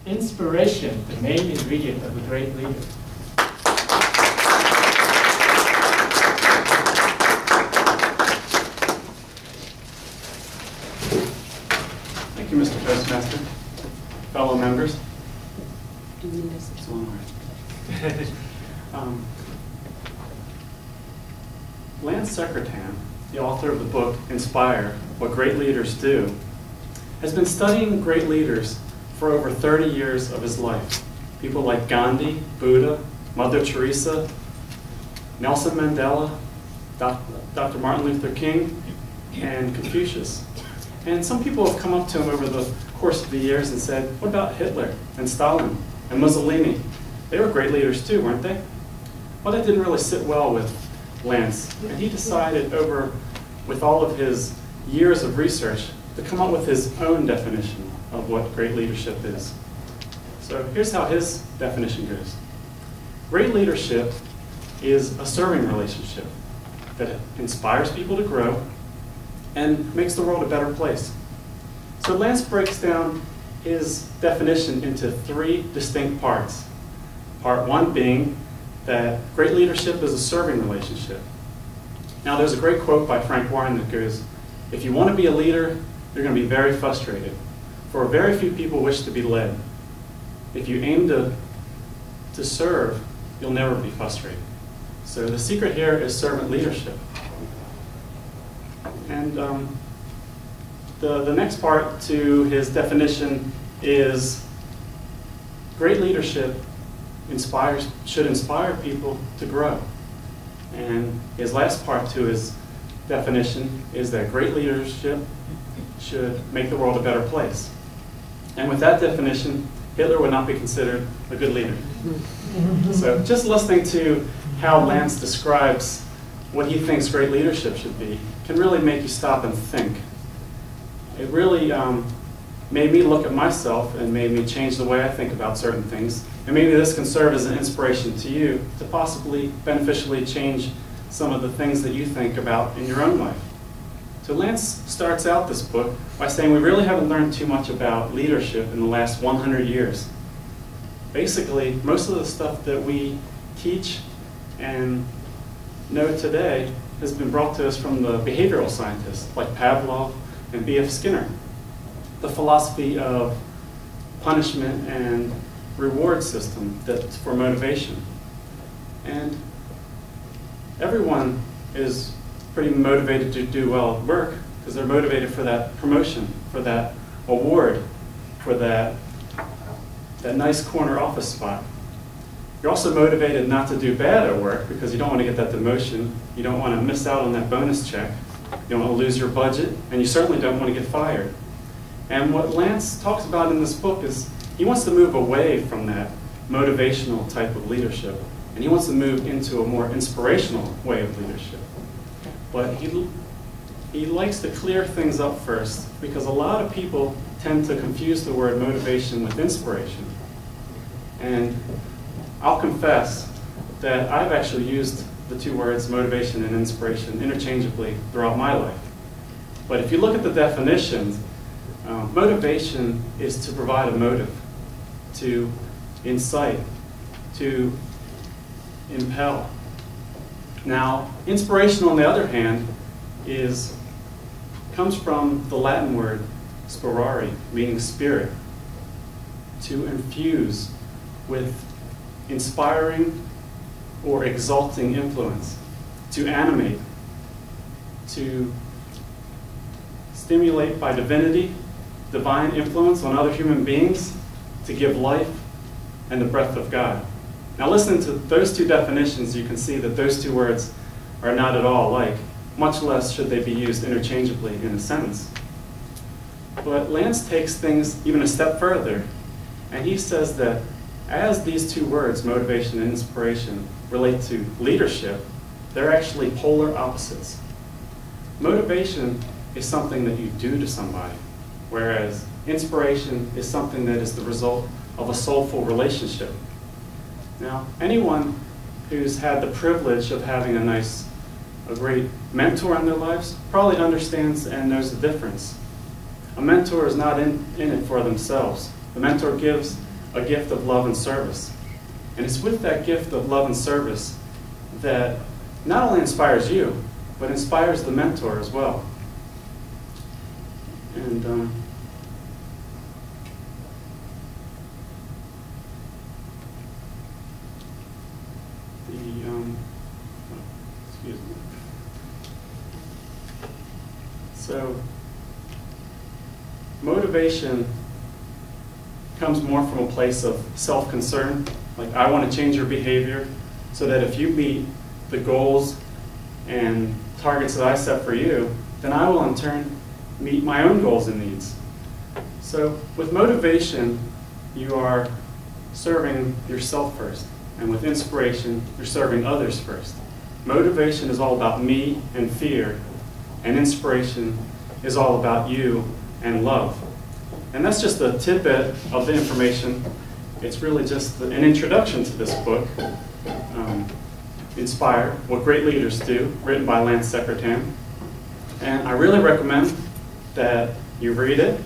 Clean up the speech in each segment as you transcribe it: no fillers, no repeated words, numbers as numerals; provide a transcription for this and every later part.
Inspiration, the main ingredient of a great leader. Thank you, Mr. Toastmaster. Fellow members. It's on Lance Secretan, the author of the book Inspire, What Great Leaders Do, has been studying great leaders for over 30 years of his life. People like Gandhi, Buddha, Mother Teresa, Nelson Mandela, Dr. Martin Luther King, and Confucius. And some people have come up to him over the course of the years and said, what about Hitler and Stalin and Mussolini? They were great leaders too, weren't they? Well, that didn't really sit well with Lance, and he decided with all of his years of research, to come up with his own definition of what great leadership is. So here's how his definition goes. Great leadership is a serving relationship that inspires people to grow and makes the world a better place. So Lance breaks down his definition into 3 distinct parts. Part 1 being that great leadership is a serving relationship. Now there's a great quote by Frank Warren that goes, if you want to be a leader, you're going to be very frustrated, for very few people wish to be led. If you aim to serve, you'll never be frustrated. So the secret here is servant leadership. And the next part to his definition is great leadership should inspire people to grow. And his last part to his definition is that great leadership should make the world a better place. And with that definition, Hitler would not be considered a good leader. So just listening to how Lance describes what he thinks great leadership should be can really make you stop and think. It really made me look at myself and made me change the way I think about certain things. And maybe this can serve as an inspiration to you to possibly beneficially change some of the things that you think about in your own life. So Lance starts out this book by saying we really haven't learned too much about leadership in the last 100 years. Basically, most of the stuff that we teach and know today has been brought to us from the behavioral scientists like Pavlov and B.F. Skinner. The philosophy of punishment and reward system that's for motivation. And everyone is pretty motivated to do well at work because they're motivated for that promotion, for that award, for that nice corner office spot. You're also motivated not to do bad at work because you don't want to get that demotion, you don't want to miss out on that bonus check, you don't want to lose your budget, and you certainly don't want to get fired. And what Lance talks about in this book is he wants to move away from that motivational type of leadership, and he wants to move into a more inspirational way of leadership. But he likes to clear things up first because a lot of people tend to confuse the word motivation with inspiration. And I'll confess that I've actually used the 2 words motivation and inspiration interchangeably throughout my life. But if you look at the definitions, motivation is to provide a motive, to incite, to impel. Now, inspiration, on the other hand, comes from the Latin word spirare, meaning spirit, to infuse with inspiring or exalting influence, to animate, to stimulate by divinity, divine influence on other human beings, to give life and the breath of God. Now listening to those 2 definitions, you can see that those 2 words are not at all alike, much less should they be used interchangeably in a sentence. But Lance takes things even a step further, and he says that as these 2 words, motivation and inspiration, relate to leadership, they're actually polar opposites. Motivation is something that you do to somebody, whereas inspiration is something that is the result of a soulful relationship. Now, anyone who's had the privilege of having a great mentor in their lives probably understands and knows the difference. A mentor is not in it for themselves. The mentor gives a gift of love and service. And it's with that gift of love and service that not only inspires you, but inspires the mentor as well. And excuse me. So, motivation comes more from a place of self-concern. Like, I want to change your behavior so that if you meet the goals and targets that I set for you, then I will in turn meet my own goals and needs. So with motivation, you are serving yourself first. And with inspiration, you're serving others first. Motivation is all about me and fear, and inspiration is all about you and love. And that's just a tidbit of the information. It's really just an introduction to this book, Inspire, What Great Leaders Do, written by Lance Secretan. And I really recommend that you read it.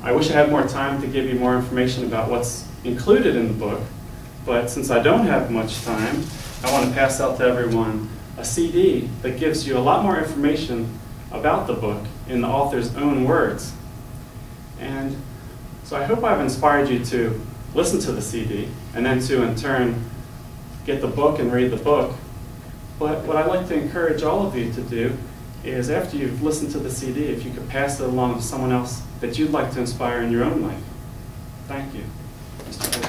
I wish I had more time to give you more information about what's included in the book, but since I don't have much time, I want to pass out to everyone a CD that gives you a lot more information about the book in the author's own words. And so I hope I've inspired you to listen to the CD and then to, in turn, get the book and read the book. But what I'd like to encourage all of you to do is, after you've listened to the CD, if you could pass it along to someone else that you'd like to inspire in your own life. Thank you. Mr.